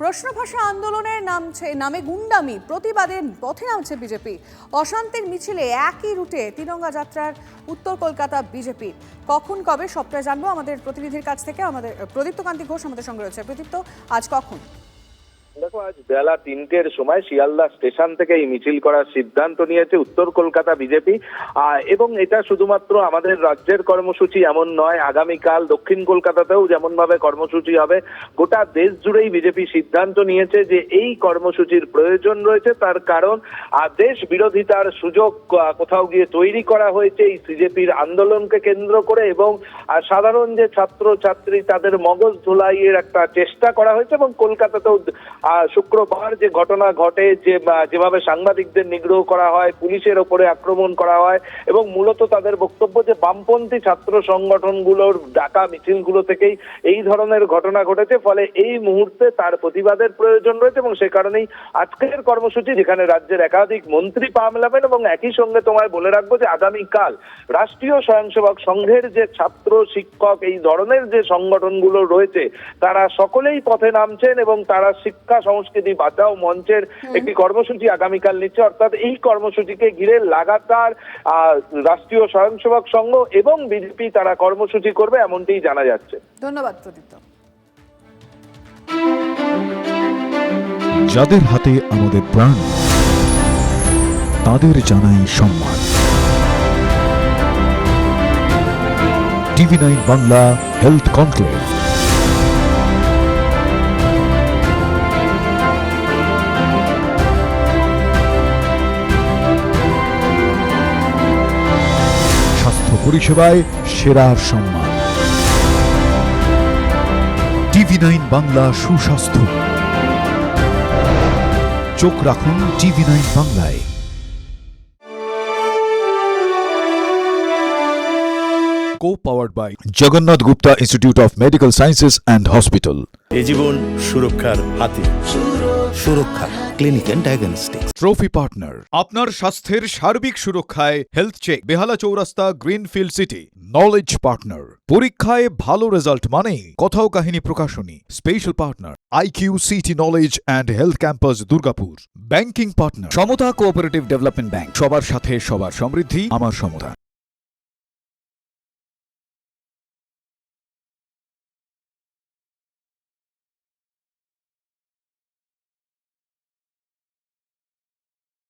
প্রশ্নভাষা আন্দোলনের নামে গুন্ডামি, প্রতিবাদে পথে নামছে বিজেপি। অশান্তির মিছিলে একই রুটে তিরঙ্গা যাত্রার উত্তর কলকাতা বিজেপি। কখন কবে সবটা জানবো আমাদের প্রতিনিধির কাছ থেকে। আমাদের প্রদীপ্ত কান্তি ঘোষ আমাদের সঙ্গে রয়েছে। প্রদীপ্ত, আজ কখন? দেখো, আজ বেলা ৩টের সময় শিয়ালদা স্টেশন থেকে এই মিছিল করার সিদ্ধান্ত নিয়েছে উত্তর কলকাতা বিজেপি। এবং এটা শুধুমাত্র আমাদের রাজ্যের কর্মসূচি এমন নয়, আগামীকাল দক্ষিণ কলকাতাতেও যেমন ভাবে কর্মসূচি হবে, গোটা দেশ জুড়েই বিজেপি সিদ্ধান্ত নিয়েছে যে এই কর্মসূচির প্রয়োজন রয়েছে। তার কারণ দেশ বিরোধিতার সুযোগ কোথাও গিয়ে তৈরি করা হয়েছে এই বিজেপির আন্দোলনকে কেন্দ্র করে, এবং সাধারণ যে ছাত্র ছাত্রী তাদের মগজ ধোলাইয়ের একটা চেষ্টা করা হয়েছে। এবং কলকাতাতেও শুক্রবার যে ঘটনা ঘটে, যেভাবে সাংবাদিকদের নিগ্রহ করা হয়, পুলিশের ওপরে আক্রমণ করা হয়, এবং মূলত তাদের বক্তব্য যে বামপন্থী ছাত্র সংগঠনগুলোর ডাকা মিছিলগুলো থেকেই এই ধরনের ঘটনা ঘটেছে। ফলে এই মুহূর্তে তার প্রতিবাদের প্রয়োজন রয়েছে, এবং সে কারণেই আজকের কর্মসূচি, যেখানে রাজ্যের একাধিক মন্ত্রী পা মেলাবেন। এবং একই সঙ্গে তোমায় বলে রাখবো যে আগামীকাল রাষ্ট্রীয় স্বয়ংসেবক সংঘের যে ছাত্র শিক্ষক এই ধরনের যে সংগঠনগুলো রয়েছে তারা সকলেই পথে নামছেন, এবং তারা শিক্ষা সংস্কৃতি বাঁচাও মঞ্চের একটি কর্মসূচি আগামীকাল নিচ্ছে। অর্থাৎ এই কর্মসূচিকে ঘিরে লাগাতার রাষ্ট্রীয় স্বয়ংসেবক সংঘ এবং বিজেপি তারা কর্মসূচি করবে, এমনটিই জানা যাচ্ছে। ধন্যবাদ প্রদীপ্ত। যাদের হাতে আমাদের প্রাণ, তাদের জানাই সম্মান। TV9 Bangla health conclave. স্বাস্থ্য পরিষেবায় সেরার সম্মান। TV9 বাংলা সুস্বাস্থ্য। চোখ রাখুন TV9 বাংলায়। Co-powered by Jagannath Gupta Institute of Medical Sciences and Hospital. এ জীবন সুরক্ষার হাতে। Suraksha clinic and diagnostics. Trophy partner আপনার স্বাস্থ্যের সার্বিক সুরক্ষায় হেলথ চেক, বেহালা চৌরাস্তা, গ্রিনফিল্ড সিটি। নলেজ পার্টনার পরীক্ষায় ভালো রেজাল্ট মানেই Kathao Kahini Prakashani. Special partner IQ city knowledge and health campus, Durgapur. Banking partner Samata cooperative development bank. সবার সাথে সবার সমৃদ্ধি, আমার সমতা।